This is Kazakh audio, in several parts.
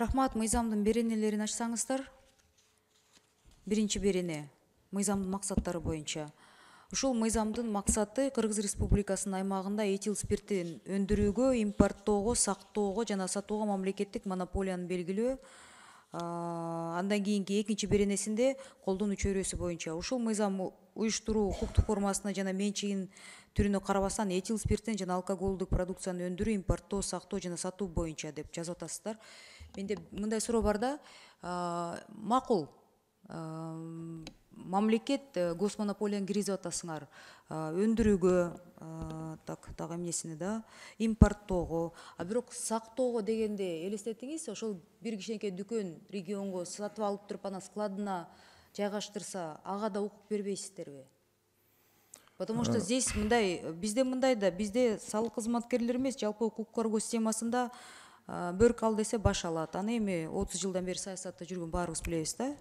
Рахмат, мыйзамдын беренелерин ачсаңыздар. Биринчи берене мыйзамдын максаттары боюнча. Ушул мыйзамдын максаты Кыргыз Республикасынын аймагында этил спиртин өндүрүүгө, импорттоого, сактоого жана сатууга мамлекеттик монополияны белгилөө. Андан кийинки экинчи беренесинде колдонуу чөйрөсү боюнча. Ушул мыйзам уюштуруу укуктук формасына жана менчигин түрүнө карабастан этил спиртин жана алкоголдук продукцияны өндүрүү, импорттоо, сактоо жана сатуу боюнча деп жазып атасыздар. Менде мындай суроо бар да, макул. Мамлекет госмонополияны киргизип атасыңар, өндүрүүгө, так эмнесине да, импорттоого, а бирок сактоого дегенде элестетиңиз, ошол бир кичинекей дүкөн регионго сатып алып туруп анан складына жайгаштырса, ага да укук бербейсиздерби? Потому что здесь bizde салык кызматкерлери эмес, жалпы укук коргоо системасында бөрк ал десе баш алат. Аны эми 30 жылдан бери саясатта жүргөн баарыбыз билебиз да.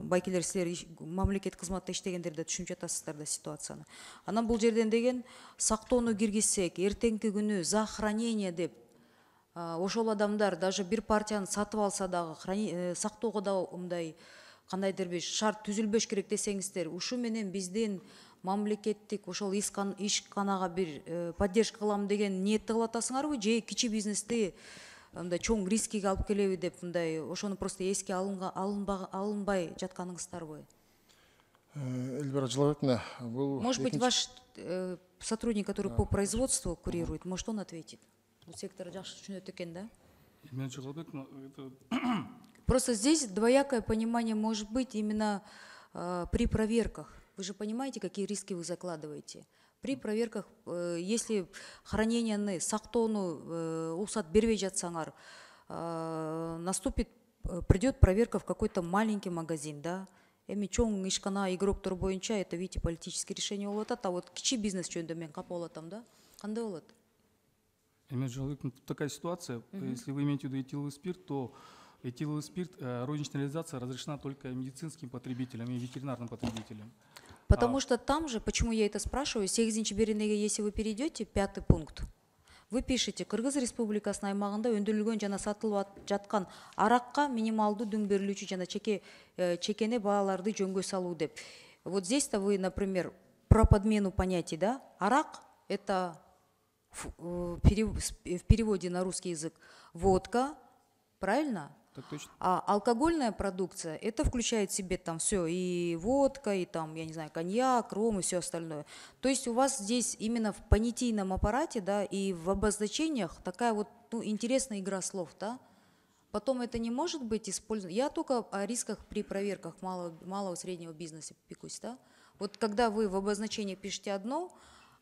Байкелер силер мамлекет кызматта иштегендер да түшүнүп жатасыздар да ситуацияны. Анан бул жерден деген сактоону киргизсек, эртеңки күнү за хранение деп ошол адамдар даже бир партияны сатып алса дагы сактоого да мындай кандайдыр бир шарт түзүлбөш керек десеңиздер, ушу менен биздин мамлекеттик ошол ишканага бир поддержка кылам деген ниетте кылып атасыңарбы, же кичи бизнести мындай чоң рискиге алып келеби деп мындай ошону просто эске алынбай жатканыңыздарбы? Эльвира Джалаловна, Может быть, ваш сотрудник, который по производству курирует, может он ответит? Бул сектор жакшы түшүнөт экен да? Просто здесь двоякое понимание может быть именно при проверках. Вы же понимаете, какие риски вы закладываете. При проверках, если хранениені, сактоону уруксат бербей жатсаңар, придет проверка в какой-то маленький магазин, да? Эми чоң ишкана игроктор боюнча это, видите, политическое решение болуп атат, а вот кичи бизнес жөнүндө мен капа болуп атам да. Кандай болот? Такая ситуация, если вы имеете в виду этиловый спирт, то этиловый спирт, розничная реализация разрешена только медицинским потребителям и ветеринарным потребителям. Потому что там же, почему я это спрашиваю, 8-нчи беренеге, если вы перейдете, 5-й пункт, вы пишете, Кыргыз Республикасынын аймагында өндүрүлгөн жана сатылып жаткан аракка минималдуу дүң берилүүчү жана чекене бааларды жөнгө салуу деп. Вот здесь-то вы, например, про подмену понятий, да? Арак – это в переводе на русский язык водка, правильно? Так точно. А алкогольная продукция, это включает в себе там все, и водка, и там, я не знаю, коньяк, ром, и все остальное. То есть у вас здесь именно в понятийном аппарате, да, и в обозначениях такая вот интересная игра слов, да. Потом это не может быть использовано. Я только о рисках при проверках малого среднего бизнеса пекусь, да. Вот когда вы в обозначении пишете одно,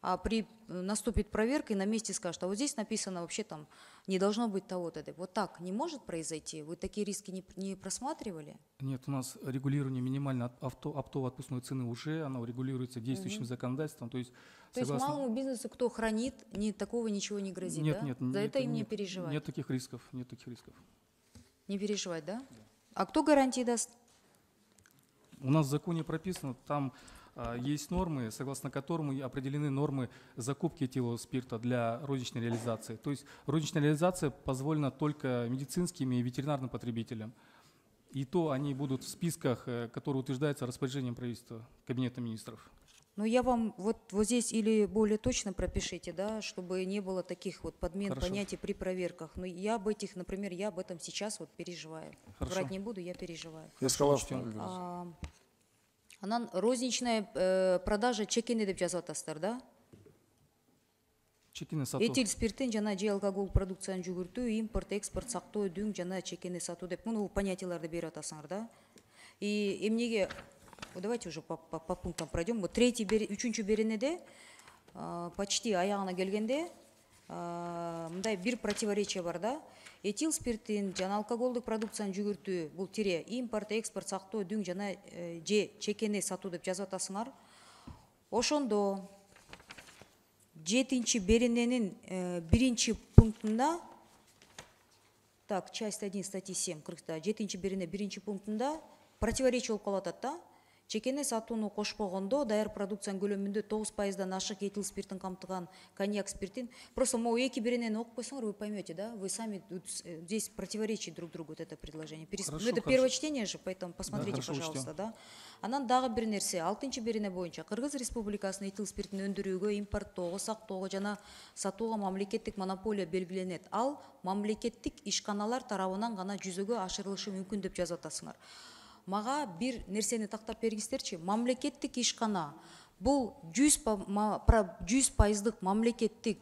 а наступит проверка и на месте скажут, а вот здесь написано вообще там не должно быть того-то. Вот так не может произойти? Вы такие риски не просматривали? Нет, у нас регулирование минимально оптово-отпускной цены уже, оно регулируется действующим законодательством. То есть малому бизнесу, кто хранит, такого ничего не грозит, нет, да? Нет, за это им не переживать? Нет таких рисков, нет таких рисков. Не переживать, да? А кто гарантии даст? У нас в законе прописано, там есть нормы, согласно которым определены нормы закупки этилового спирта для розничной реализации. То есть розничная реализация позволена только медицинским и ветеринарным потребителям. И то они будут в списках, которые утверждаются распоряжением правительства, Кабинета министров. Ну я вам вот здесь или более точно пропишите, да, чтобы не было таких вот подмен понятий при проверках. Но я об этом сейчас вот переживаю. Хорошо. Врать не буду, я переживаю. Я сказал, Анан розничная продажа чекене деп жазып атасыздар, да? Чекене сатуу. Этил спиртин жана же алкоголь продукцияны жүгүртүү, импорт, экспорт, сактоо, дүң жана чекене сатуу деп муну понятияларды берип атасыңар, да? И эмнеге, давайте уже по пунктам пройдем. Вот 3-3 беренеде почти аягына келгенде мындай бир противоречие бар, да? Этил спиртин жана алкоголдук продукцияны жүгүртүү, бул тире импорт, экспорт, сактоо, дүң жана же чекене сатуу деп жазып атасыңар. Ошондо 7-нчи берененин 1-нчи пунктунда, так, часть 1 статьи 7, 7-нчи берене 1-нчи пунктунда противоречие болуп калып атат, да? чекене сатууну кошпогондо даяр продукциянын көлөмүндө 9%-дан ашык этил спиртин камтыган коньяк спиртин. Просто могу эки биринен окуп койсоңор, вы поймете, да? Вы сами здесь противоречит друг другу вот это предложение. Хорошо, Это хорошо. первое чтение же, поэтому посмотрите, хорошо, пожалуйста, учтем. да? Анан дагы бир нерсе, 6 бирине боюнча Кыргыз Республикасынын этил спиртин өндүрүүгө, импорттоого, сактоого жана сатууга мамлекеттик монополия белгиленет. Ал мамлекеттик ишканалар тарабынан гана жүзөгө ашырылышы мүмкүн деп жазып атасыңар. Мага бир нерсени тактап бергиңиздерчи. Мамлекеттик ишкана бул 100% мамлекеттик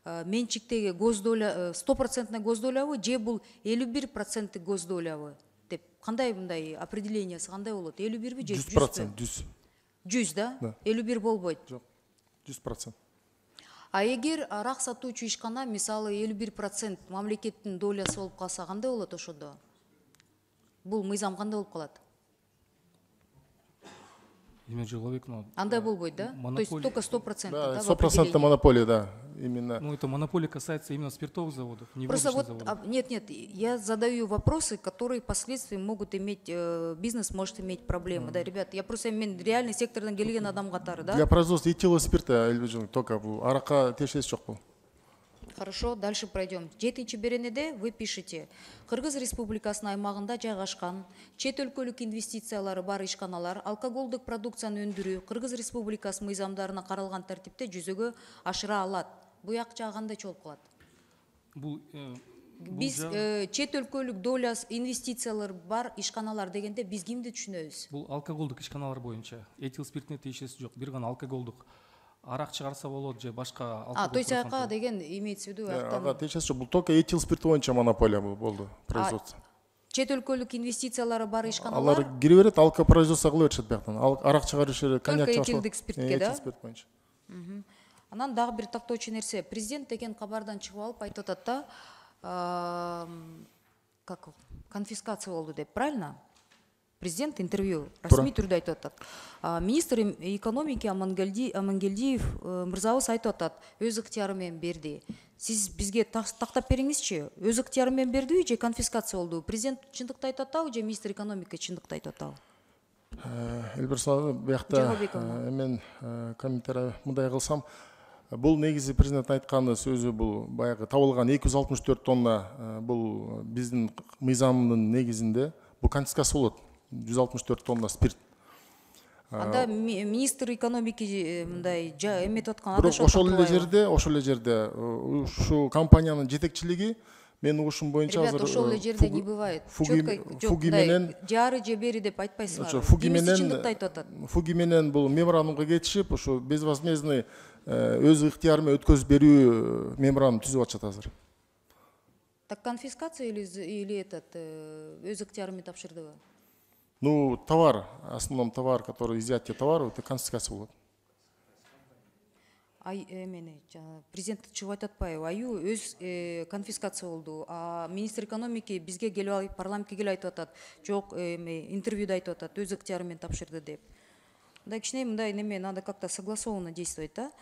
менчиктеги госдоля 100% госдолябы же бул 51% госдолябы деп кандай мындай определениясы кандай болот? 51 же 100%, 100. 100, да? Да. 51 болбойт. Жоқ, 100%. А эгер арак сатуучу ишкана мисалы 51% мамлекеттин долясы болуп калса кандай болот ошондо? Бул мыйзам кандай болуп калат? Имя Жиловик, но... Андай болбойт, да? То есть Монополия- только 100%, Да, да, в 100% определении? монополия, да, именно. Ну, это монополия касается именно спиртовых заводов, не Просто водочных вот, заводов. нет, я задаю вопросы, которые впоследствии могут иметь, бизнес может иметь проблемы, да, ребят, я просто реальный сектордан келген адам катары, да? Для производства этилового спирта, Эльвир, только бул аракка тиешеси жок бул. Хорошо, дальше пройдем. 7 беренеде вы пишете, Кыргыз Республикасынын аймагында жайгашкан чет өлкөлүк инвестициялары бар ишканалар алкоголдук продукцияны өндүрүү Кыргыз Республикасы мыйзамдарына каралган тартипте жүзөгө ашыра алат. Буяк жагы кандай болуп калат? Бул, Биз чет өлкөлүк долясы инвестициялар бар ишканалар дегенде биз кимди түшүнөбүз? Бул алкоголдук ишканалар боюнча этил спиртине тиешеси жок, бир гана алкоголдук. Арак чыгарса болот же башка То есть аяка деген имеется в виду Ага, тиешеси жок. Бул только этил спирт боюнча монополия болду производство. чет өлкөлүк инвестициялары бар Алар ишканалар кире берет, алко производство кыла беришет бияктан. Арак чыгарышы, коньяк чыгарышы. этилдик спиртке, да? Этил спирт боюнча. Анан дагы бир тактоочу нерсе, президент деген кабардан чыгып алып айтып атат да, как конфискация болду деп, правильно? Президент интервью расмий түрдө айтып атат. Министр экономики Амангелдиев мырзабыз айтып атат, өз ыктыяры менен берди. Сиз бизге тактап бериңизчи, өз ыктыяры менен бердиби же конфискация болду? Президент чындыкты айтып атабы же министр экономика чындыкты айтып атабы? Эльбир Саланы, биякта Жагабекова. мен комментарий мындай кылсам, бул негизи президент айтканы сөзү бул баягы табылган 264 тонна бул биздин мыйзамдын негизинде бул конфискация болот. 164 тонна спирт. Анда министр экономики мындай эметип аткан Бирок ошол эле жерде ушу компаниянын жетекчилиги мен угушум боюнча Ребята, азыр ошол эле жерде не бывает. Фуги менен жары же бери деп айтпайсыңар. Фуги Демиси чындыкты айтып атат. Фуги менен бул меморандумга кетишип, ошо безвозмездный өз ыктыяры менен өткөзүп берүү меморандум түзүп атышат азыр. Так конфискация или этот өз ыктыяры менен тапшырдыбы? Ну, товар, основном товар, который изъятие товара, это конфискация болот. Эмени президент чыгып айтып атпайбы? Аю өз конфискация болду. А министр экономики бизге келип алып парламентке келип айтып атат. Жок, интервьюда айтып атат, өз ыктыяры менен тапшырды деп. Мындай кичине мындай неме надо как-то согласованно действовать, да?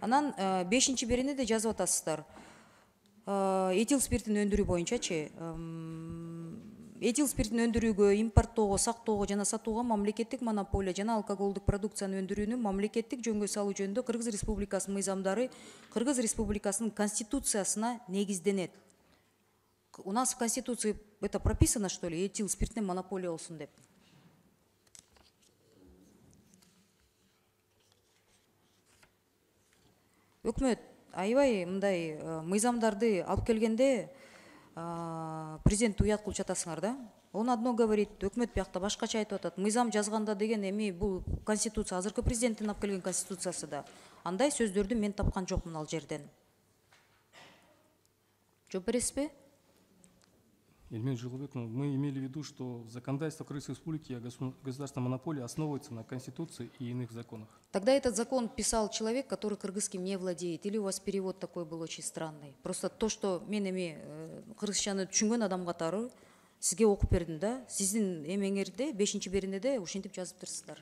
Анан 5 беренеде жазып атасыздар. Этил спиртин өндүрүү боюнчачы, этил спиртин өндүрүүгө, импорттоого, сактоого жана сатууга мамлекеттик монополия жана алкоголдук продукцияны өндүрүүнү мамлекеттик жөнгө салуу жөнүндө Кыргыз Республикасынын мыйзамдары Кыргыз Республикасынын конституциясына негизденет. У нас в Конституции это прописано, что ли, этил спиртине монополия болсун деп? Өкмөт аябай мындай мыйзамдарды алып келгенде президент уят кылып жатасыңар да. Он одно говорит, өкмөт биякта башкача айтып атат. Мыйзам жазганда деген эми бул конституция, азыркы президенттин алып келген конституциясы да. Андай сөздөрдү мен тапкан жокмун ал жерден. Жооп бересизби? Эльмир Жиловик, мы имели в виду, что законодательство Кыргызской Республики о государственной монополии основывается на Конституции и иных законах. Тогда этот закон писал человек, который кыргызским не владеет. Или у вас перевод такой был очень странный? Просто то, что мен эми кыргызчаны түшүнгөн адам катары сизге окуп бердим да. Сиздин эмеңерде 5 беренеде ушинтип жазыптырсыздар.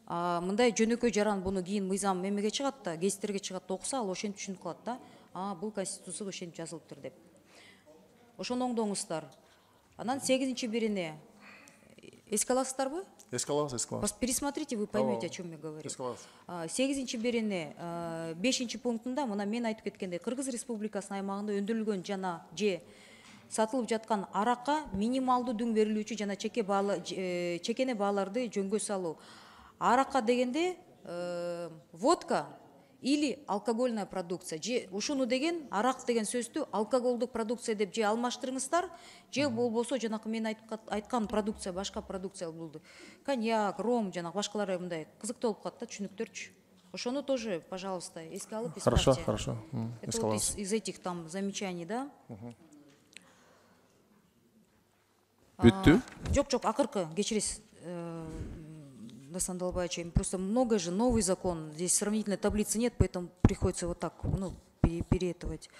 Мындай жөнөкөй жаран буну кийин мыйзам эмеге чыгат да, гезиттерге чыгат да окуса, ал ошентип түшүнүп калат да. Бул конституцияда ошентип жазылыптыр деп. Ошону оңдоңуздар. Анан 8 берене Эске аласыздарбы? Эске алабыз. Пересмотрите, вы поймете, о чем я говорю. Эске алабыз. 8 берене 5 пунктунда мына мен айтып кеткендей Кыргыз Республикасынын аймагында өндүрүлгөн жана же сатылып жаткан аракка минималдуу дүң берилүүчү жана чекене бааларды жөнгө салуу. Аракка дегенде водка или алкогольная продукция. Же ушуну деген арак деген сөздү алкоголдук продукция деп же алмаштырыңыздар, же болбосо жанакы мен айткан продукция, башка продукция болду. Коньяк, ром, жанагы башкалары мындай кызыктуу болуп калат да, түшүнүктөрчү. Ошону тоже, пожалуйста, эске алып исправьте. Хорошо. Это вот из этих там замечаний, да? Бүттү? Жок, акыркы, кечиресиз, Дастан Далбаевич, просто много же, новый закон, здесь сравнительной таблицы нет, поэтому приходится вот так, переэтовать.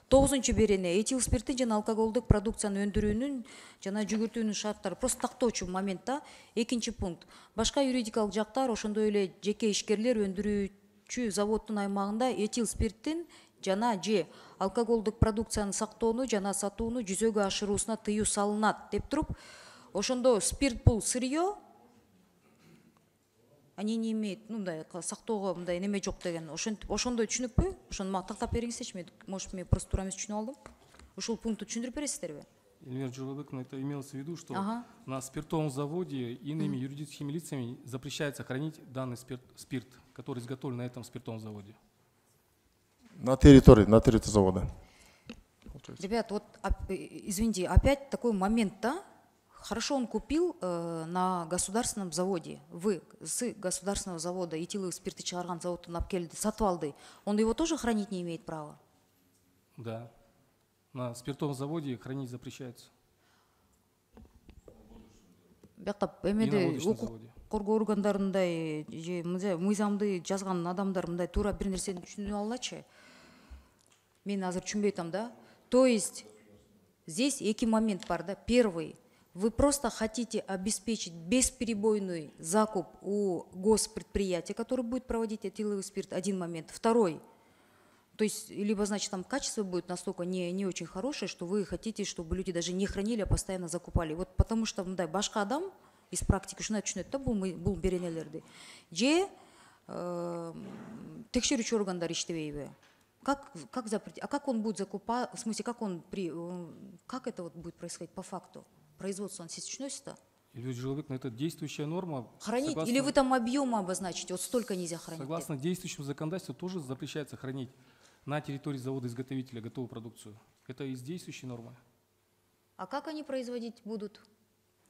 9 берене этил спирттин жана алкоголдук продукцияны өндүрүүнүн жана жүгүртүүнүн шарттары просто тактоочу моментта. 2 пункт. Башка юридикалык жактар, ошондой эле жеке ишкерлер өндүрүүчү заводдун аймагында этил спирттин жана же алкоголдук продукцияны сактоону жана сатууну жүзөгө ашыруусуна тыюу салынат деп туруп, ошондо спирт бул сырье, они не имеют, мындай сактоого мындай неме жок деген. Ошондой түшүнүкпү? Ошону мага тактап бериңизчи, может, мен просто туура эмес түшүнүп алдым. Ушул пункту түшүндүрүп бересиздерби? Эльвира Жолобековна, это имелось в виду, что на спиртовом заводе иными юридическими лицами запрещается хранить данный спирт, который изготовлен на этом спиртовом заводе. На территории завода. Ребят, вот извините, опять такой момент, да? Хорошо, он купил на государственном заводе. Вы с государственного завода этиловый спирт чыгарган заводтун алып келди, сатып алды. Он его тоже хранить не имеет права? Да. На спиртовом заводе хранить запрещается. Бияктап эмеде укук коргоо органдарындай же мыйзамды жазган адамдар мындай туура бир нерсени түшүнүп алачы. Мен азыр түшүнбөй атам, да? То есть здесь 2 момент бар, да? Первый. Вы просто хотите обеспечить бесперебойный закуп у госпредприятия, который будет проводить этиловый спирт. 1 момент. Второй. То есть, либо, значит, там качество будет настолько не очень хорошее, что вы хотите, чтобы люди даже не хранили, а постоянно закупали. Вот потому что, мындай, башка адам из практики, шуна түшүнөт да, бул беренелерди. Же текшерүүчү органдар иштебейби? Как запретить? А как он будет закупать? В смысле, как это вот будет происходить по факту? Производство, сиз түшүнөсүз да? Эльвира Жолобековна, это действующая норма. Хранить? Или вы там объемы обозначите? Вот столько нельзя хранить. Согласно действующему законодательству тоже запрещается хранить на территории завода-изготовителя готовую продукцию. Это из действующей нормы. А как они производить будут?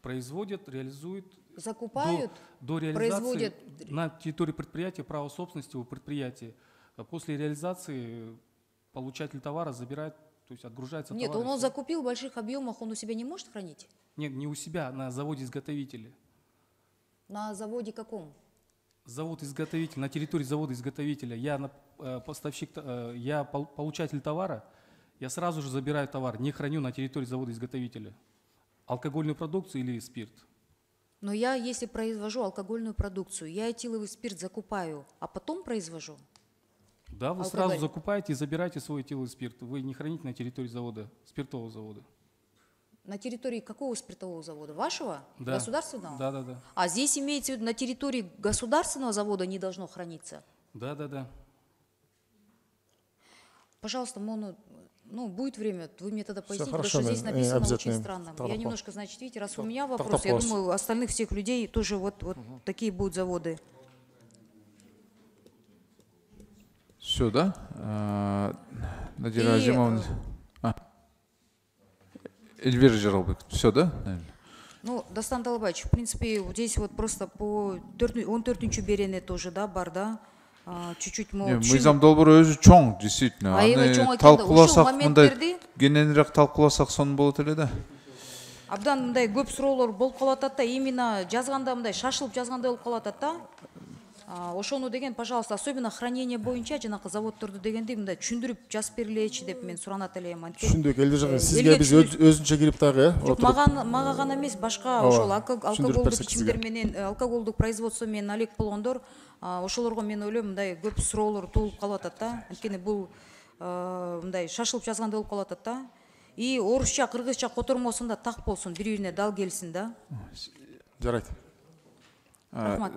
Производят, реализуют. Закупают? До реализации производят на территории предприятия, право собственности у предприятия. После реализации получатель товара забирает, то есть отгружается товар. Нет, он закупил в больших объемах, он у себя не может хранить? Нет, не у себя, на заводе-изготовителе. На заводе каком? Завод-изготовитель, на территории завода-изготовителя. Я поставщик, я получатель товара, я сразу же забираю товар, не храню на территории завода-изготовителя. Алкогольную продукцию или спирт. Но я, если произвожу алкогольную продукцию, я этиловый спирт закупаю, а потом произвожу? Да, вы сразу закупаете и забираете свой этиловый спирт. Вы не храните на территории завода, спиртового завода. На территории какого спиртового завода? Вашего? Да. Государственного? Да. А здесь имеется в виду, на территории государственного завода не должно храниться? Да. Пожалуйста, будет время, вы мне тогда поясните, потому хорошо, что здесь написано очень обязательно. странно. Тогда Я немножко, значит, видите, раз у меня тогда вопрос, я вопрос. думаю, у остальных всех людей тоже вот такие будут заводы. Все, да? Надира Азимовна. Эльвира Жолобековна. Все, да? Ну, Дастан Далбаевич, в принципе, вот здесь вот просто по 14 берене тоже, да, бар, да? Чуть-чуть мыйзам долбоор өзү чоң, действительно. Аябай чоң Аны экен да. Ушул талкууласак мындай моменттерди кененирээк талкууласак сонун болот эле да. абдан мындай көп суроолор болуп калып атат да, именно жазганда мындай шашылып жазгандай болуп калып атат да. Ошону деген, пожалуйста, особенно хранение боюнча жанакы заводдорду дегенди мындай түшүндүрүп жазып берилечи деп мен суранат элем. Түшүндүк, Элдир сизге биз өзүнчө кирип дагы, мага гана эмес, башка ошол алкоголдук ичимдер менен, алкоголдук производство менен алек болгондор, ошолорго мен ойлойм мындай көп суроолор туулуп калып атат да. Анткени бул мындай шашылып жазгандай болуп калып атат да. И орусча, кыргызча котормосунда так болсун, бири-бирине дал келсин да. жарайт. Рахмат.